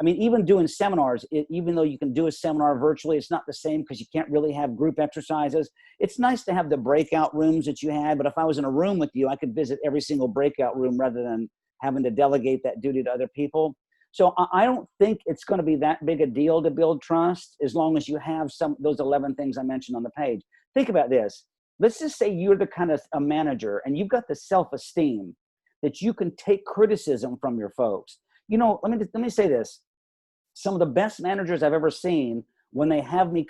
[SPEAKER 3] Even doing seminars, even though you can do a seminar virtually, it's not the same because you can't really have group exercises. It's nice to have the breakout rooms that you had, but if I was in a room with you, I could visit every single breakout room rather than having to delegate that duty to other people. So I don't think it's going to be that big a deal to build trust as long as you have those 11 things I mentioned on the page. Think about this. Let's just say you're the kind of a manager and you've got the self-esteem that you can take criticism from your folks. You know, let me say this. Some of the best managers I've ever seen, when they have me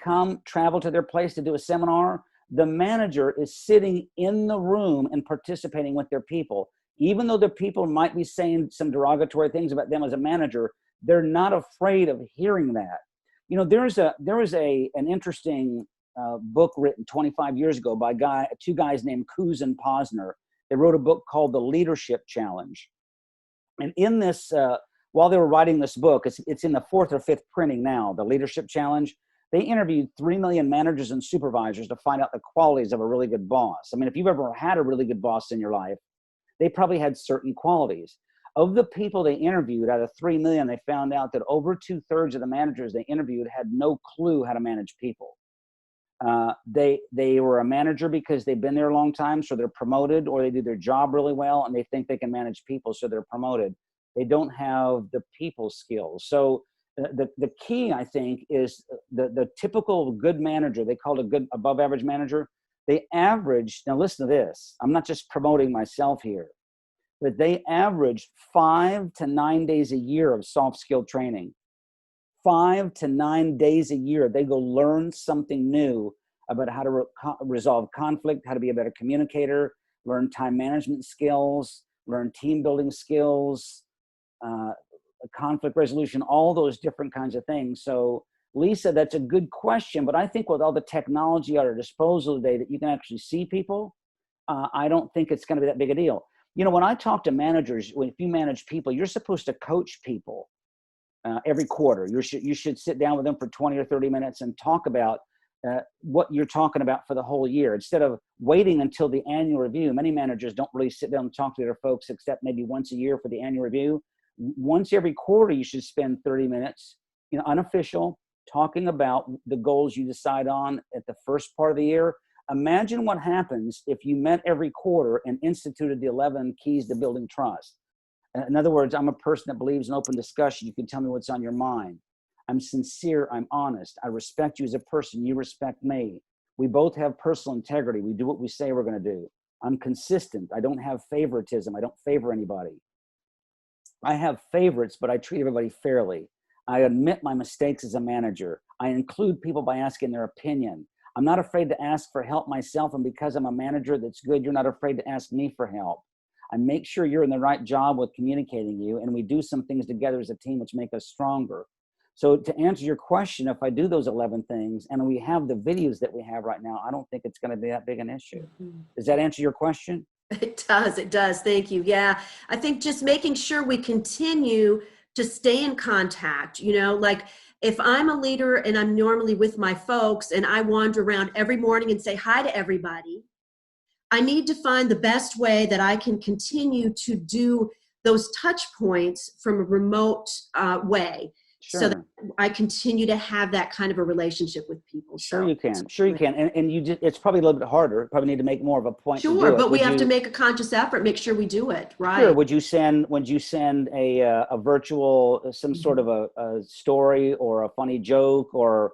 [SPEAKER 3] travel to their place to do a seminar, the manager is sitting in the room and participating with their people. Even though the people might be saying some derogatory things about them as a manager, they're not afraid of hearing that. You know, there was an interesting book written 25 years ago by two guys named Coos and Posner. They wrote a book called The Leadership Challenge. And in this, while they were writing this book, it's in the 4th or 5th printing now, The Leadership Challenge. They interviewed 3 million managers and supervisors to find out the qualities of a really good boss. I mean, if you've ever had a really good boss in your life, they probably had certain qualities. Of the people they interviewed, out of 3 million, they found out that over 2/3 of the managers they interviewed had no clue how to manage people. They were a manager because they've been there a long time, so they're promoted, or they do their job really well and they think they can manage people, so they're promoted. They don't have the people skills. So the key, I think, is the typical good manager. They call it a good above average manager. They average, now listen to this, I'm not just promoting myself here, but they average 5 to 9 days a year of soft skill training. 5 to 9 days a year, they go learn something new about how to resolve conflict, how to be a better communicator, learn time management skills, learn team building skills, conflict resolution, all those different kinds of things. So Lisa, that's a good question, but I think with all the technology at our disposal today that you can actually see people, I don't think it's going to be that big a deal. You know, when I talk to managers, if you manage people, you're supposed to coach people every quarter. You should sit down with them for 20 or 30 minutes and talk about what you're talking about for the whole year, instead of waiting until the annual review. Many managers don't really sit down and talk to their folks except maybe once a year for the annual review. Once every quarter, you should spend 30 minutes, unofficial, talking about the goals you decide on at the first part of the year. Imagine what happens if you met every quarter and instituted the 11 keys to building trust. In other words, I'm a person that believes in open discussion. You can tell me what's on your mind. I'm sincere. I'm honest. I respect you as a person. You respect me. We both have personal integrity. We do what we say we're going to do. I'm consistent. I don't have favoritism. I don't favor anybody. I have favorites, but I treat everybody fairly. I admit my mistakes as a manager. I include people by asking their opinion. I'm not afraid to ask for help myself, and because I'm a manager that's good, you're not afraid to ask me for help. I make sure you're in the right job with communicating you, and we do some things together as a team which make us stronger. So to answer your question, if I do those 11 things and we have the videos that we have right now, I don't think it's going to be that big an issue. Does that answer your question?
[SPEAKER 2] It does. Thank you. Yeah. I think just making sure we continue to stay in contact, like if I'm a leader and I'm normally with my folks and I wander around every morning and say hi to everybody, I need to find the best way that I can continue to do those touch points from a remote way. so that
[SPEAKER 3] Sure.
[SPEAKER 2] I continue to have that kind of a relationship with people.
[SPEAKER 3] Sure
[SPEAKER 2] So
[SPEAKER 3] you can. Sure you can. And you just, it's probably a little bit harder. Probably need to make more of a point to do
[SPEAKER 2] sure,
[SPEAKER 3] it.
[SPEAKER 2] but we
[SPEAKER 3] Would
[SPEAKER 2] have to
[SPEAKER 3] you-
[SPEAKER 2] make a conscious effort, make sure we do it, right?
[SPEAKER 3] Sure. Would you send a virtual, some sort of a story or a funny joke or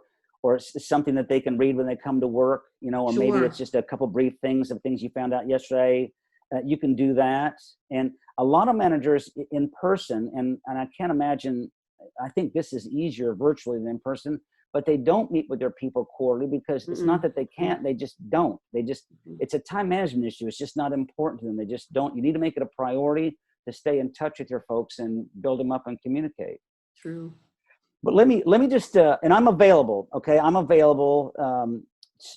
[SPEAKER 3] something that they can read when they come to work, you know, or maybe
[SPEAKER 2] Sure.
[SPEAKER 3] it's just a couple brief things of things you found out yesterday. You can do that. And a lot of managers in person, and I can't imagine, I think this is easier virtually than in person, but they don't meet with their people quarterly because it's not that they can't, they just don't. It's a time management issue. It's just not important to them. They just don't. You need to make it a priority to stay in touch with your folks and build them up and communicate.
[SPEAKER 2] True.
[SPEAKER 3] But let me just, and I'm available, okay? I'm available.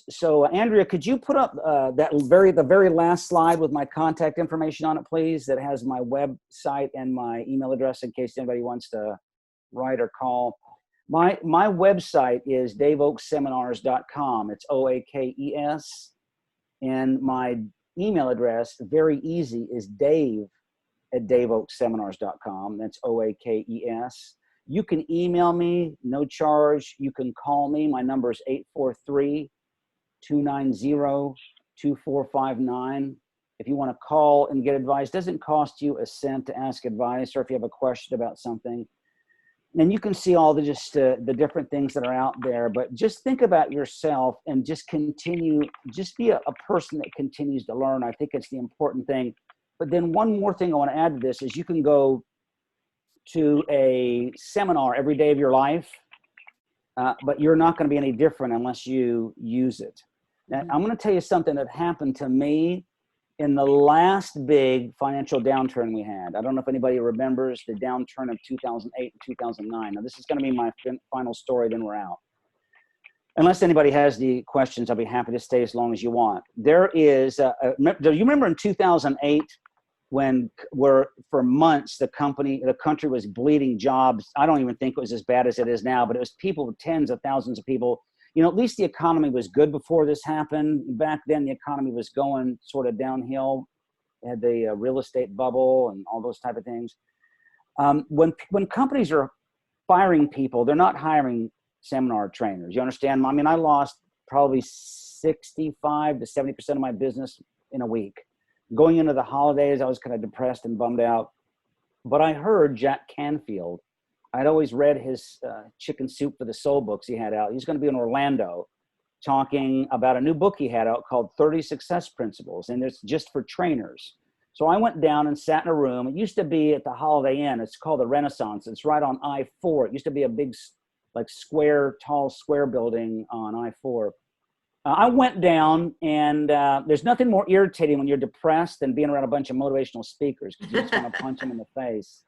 [SPEAKER 3] So Andrea, could you put up the very last slide with my contact information on it, please? That has my website and my email address in case anybody wants to write or call. My website is daveoakseminars.com. It's OAKES. And my email address, very easy, is dave@daveoakseminars.com. That's OAKES. You can email me, no charge. You can call me. My number is 843-290-2459. If you want to call and get advice, it doesn't cost you a cent to ask advice, or if you have a question about something. And you can see all the different things that are out there, but just think about yourself and just continue, just be a person that continues to learn. I think it's the important thing. But then one more thing I want to add to this is you can go to a seminar every day of your life, but you're not going to be any different unless you use it. Now, I'm going to tell you something that happened to me in the last big financial downturn we had. I don't know if anybody remembers the downturn of 2008 and 2009. Now, this is going to be my final story, then we're out. Unless anybody has the questions, I'll be happy to stay as long as you want. There is, do you remember in 2008 when for months the country was bleeding jobs? I don't even think it was as bad as it is now, but it was people, tens of thousands of people. You know, at least the economy was good before this happened. Back then, the economy was going sort of downhill. It had the real estate bubble and all those type of things. When companies are firing people, they're not hiring seminar trainers. You understand? I mean, I lost probably 65 to 70% of my business in a week. Going into the holidays, I was kind of depressed and bummed out. But I heard Jack Canfield. I'd always read his Chicken Soup for the Soul books he had out. He's going to be in Orlando talking about a new book he had out called 30 Success Principles, and it's just for trainers. So I went down and sat in a room. It used to be at the Holiday Inn. It's called the Renaissance. It's right on I-4. It used to be a big, like tall square building on I-4. I went down, and there's nothing more irritating when you're depressed than being around a bunch of motivational speakers because you just want to punch them in the face.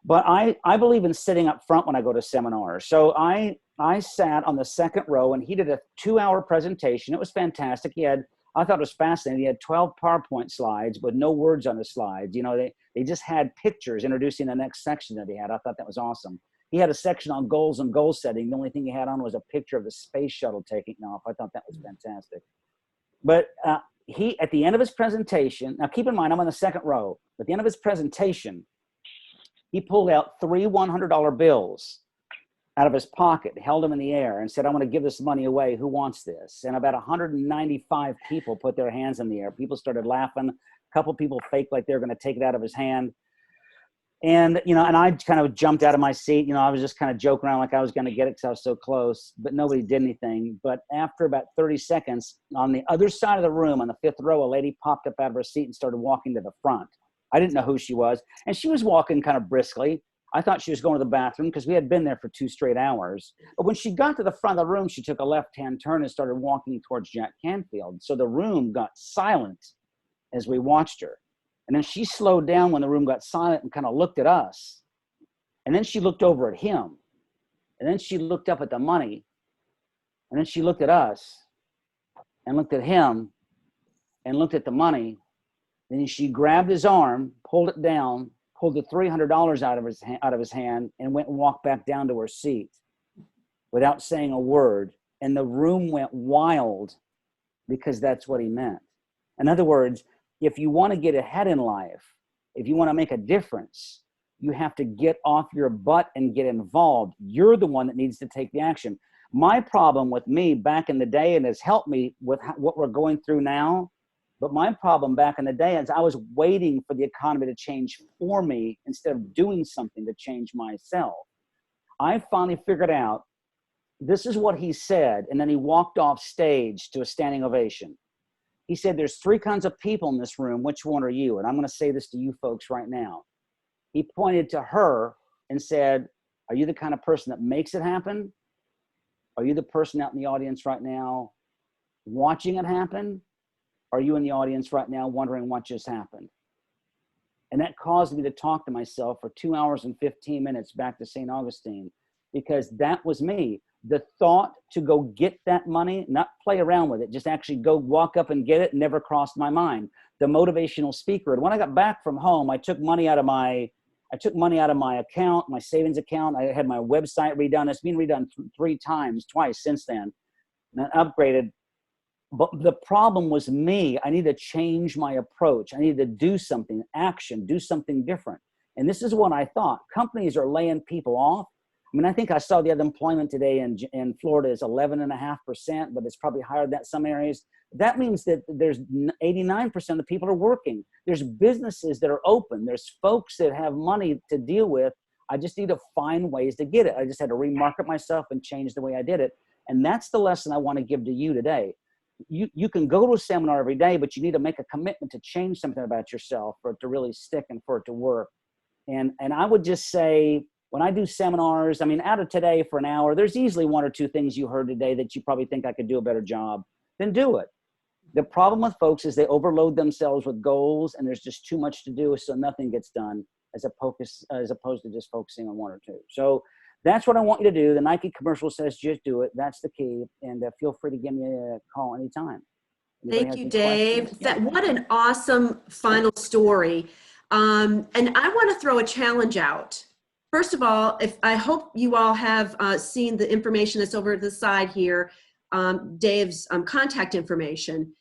[SPEAKER 3] But I believe in sitting up front when I go to seminars. So I sat on the second row, and he did a 2-hour presentation. It was fantastic. I thought it was fascinating. He had 12 PowerPoint slides with no words on the slides. You know, they just had pictures introducing the next section that he had. I thought that was awesome. He had a section on goals and goal setting. The only thing he had on was a picture of the space shuttle taking off. I thought that was fantastic. But he, at the end of his presentation, now keep in mind, I'm on the second row. At the end of his presentation, he pulled out 3 $100 bills out of his pocket, held them in the air, and said, "I want to give this money away. Who wants this?" And about 195 people put their hands in the air. People started laughing. A couple people faked like they were going to take it out of his hand. And, you know, and I kind of jumped out of my seat. You know, I was just kind of joking around like I was going to get it because I was so close, but nobody did anything. But after about 30 seconds, on the other side of the room, on the fifth row, a lady popped up out of her seat and started walking to the front. I didn't know who she was. And she was walking kind of briskly. I thought she was going to the bathroom because we had been there for 2 straight hours. But when she got to the front of the room, she took a left-hand turn and started walking towards Jack Canfield. So the room got silent as we watched her. And then she slowed down when the room got silent and kind of looked at us. And then she looked over at him. And then she looked up at the money. And then she looked at us and looked at him and looked at the money. Then she grabbed his arm, pulled it down, pulled the $300 out of his hand, and went and walked back down to her seat without saying a word. And the room went wild because that's what he meant. In other words, if you want to get ahead in life, if you want to make a difference, You have to get off your butt and get involved. You're the one that needs to take the action. My problem with me back in the day, and has helped me with what we're going through now, but my problem back in the day is I was waiting for the economy to change for me instead of doing something to change myself. I finally figured out, this is what he said, and then he walked off stage to a standing ovation. He said, there's 3 kinds of people in this room. Which one are you? And I'm going to say this to you folks right now. He pointed to her and said, are you the kind of person that makes it happen? Are you the person out in the audience right now watching it happen? Are you in the audience right now wondering what just happened? And that caused me to talk to myself for 2 hours and 15 minutes back to St. Augustine, because that was me. The thought to go get that money, not play around with it, just actually go walk up and get it, never crossed my mind. The motivational speaker. And when I got back from home, I took money out of my account, my savings account. I had my website redone. It's been redone twice since then, and upgraded. But the problem was me. I needed to change my approach. I needed to do something, action, do something different. And this is what I thought. Companies are laying people off. I mean, I think I saw the unemployment today in Florida is 11.5%, but it's probably higher than that in some areas. That means that there's 89% of the people are working. There's businesses that are open. There's folks that have money to deal with. I just need to find ways to get it. I just had to remarket myself and change the way I did it. And that's the lesson I want to give to you today. You can go to a seminar every day, but you need to make a commitment to change something about yourself for it to really stick and for it to work. And I would just say, when I do seminars, I mean, out of today for an hour, there's easily 1 or 2 things you heard today that you probably think I could do a better job. Then do it. The problem with folks is they overload themselves with goals, and there's just too much to do, so nothing gets done as opposed to just focusing on 1 or 2. So that's what I want you to do. The Nike commercial says just do it. That's the key. And feel free to give me a call anytime.
[SPEAKER 2] Thank you, Dave. What an awesome final story. And I want to throw a challenge out. First of all, I hope you all have seen the information that's over the side here, Dave's contact information.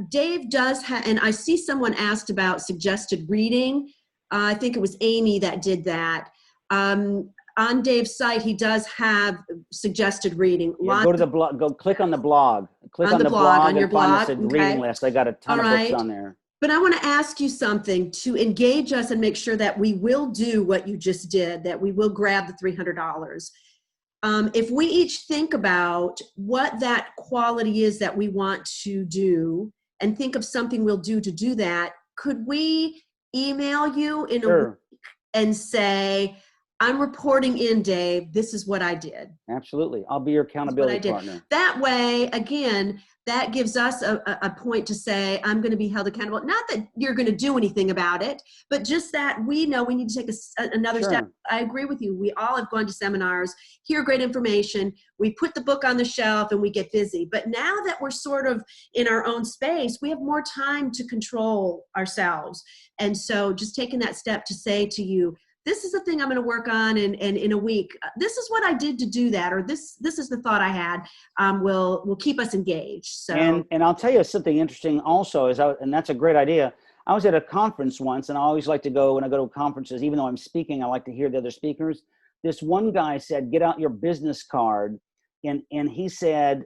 [SPEAKER 2] Dave does have, and I see someone asked about suggested reading. I think it was Amy that did that. On Dave's site, he does have suggested reading.
[SPEAKER 3] Yeah, go to the blog, go click on the blog. Click on the blog
[SPEAKER 2] on your
[SPEAKER 3] and find
[SPEAKER 2] blog.
[SPEAKER 3] us a reading list. I got a ton of books on there.
[SPEAKER 2] But I want to ask you something to engage us and make sure that we will do what you just did, that we will grab the $300. If we each think about what that quality is that we want to do and think of something we'll do to do that, could we email you in a week and say, I'm reporting in, Dave, this is what I did.
[SPEAKER 3] Absolutely. I'll be your accountability partner.
[SPEAKER 2] That way, again, that gives us a point to say, I'm going to be held accountable. Not that you're going to do anything about it, but just that we know we need to take another step. I agree with you. We all have gone to seminars, hear great information. We put the book on the shelf and we get busy. But now that we're sort of in our own space, we have more time to control ourselves. And so just taking that step to say to you, this is the thing I'm going to work on, and in a week, this is what I did to do that, or this is the thought I had, will keep us engaged. So,
[SPEAKER 3] and I'll tell you something interesting also, and that's a great idea. I was at a conference once, and I always like to go, when I go to conferences, even though I'm speaking, I like to hear the other speakers. This one guy said, get out your business card, and he said,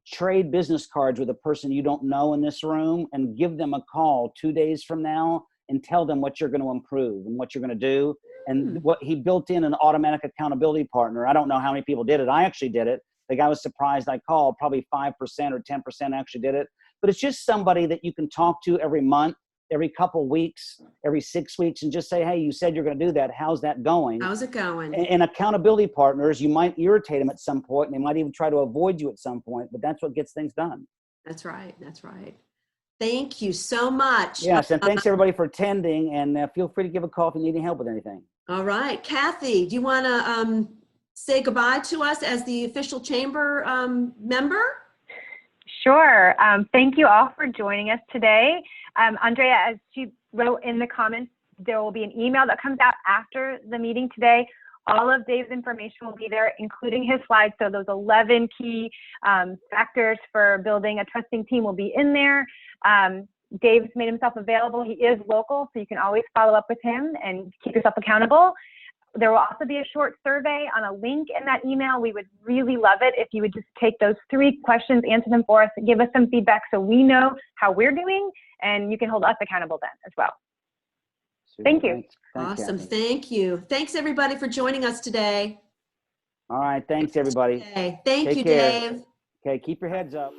[SPEAKER 3] trade business cards with a person you don't know in this room, and give them a call 2 days from now, and tell them what you're going to improve and what you're going to do. And what he built in an automatic accountability partner. I don't know how many people did it. I actually did it. The guy was surprised I called. Probably 5% or 10% actually did it. But it's just somebody that you can talk to every month, every couple weeks, every 6 weeks, and just say, hey, you said you're going to do that. How's that going?
[SPEAKER 2] How's it going?
[SPEAKER 3] And accountability partners, you might irritate them at some point, and they might even try to avoid you at some point, but that's what gets things done.
[SPEAKER 2] That's right. That's right. Thank you so much.
[SPEAKER 3] Yes, and thanks everybody for attending, and feel free to give a call if you need any help with anything.
[SPEAKER 2] All right. Kathy, do you want to say goodbye to us as the official chamber member?
[SPEAKER 7] Sure. Thank you all for joining us today. Andrea, as she wrote in the comments, there will be an email that comes out after the meeting today. All of Dave's information will be there, including his slides. So those 11 key factors for building a trusting team will be in there. Dave's made himself available. He is local, so you can always follow up with him and keep yourself accountable. There will also be a short survey on a link in that email. We would really love it if you would just take those 3 questions, answer them for us, and give us some feedback so we know how we're doing, and you can hold us accountable then as well. Thank you.
[SPEAKER 3] Thanks,
[SPEAKER 2] Awesome.
[SPEAKER 3] Kathy.
[SPEAKER 2] Thank you. Thanks, everybody, for joining us today.
[SPEAKER 3] All right. Thanks, everybody.
[SPEAKER 2] Okay. Thank
[SPEAKER 3] Take
[SPEAKER 2] you,
[SPEAKER 3] care.
[SPEAKER 2] Dave.
[SPEAKER 3] Okay. Keep your heads up.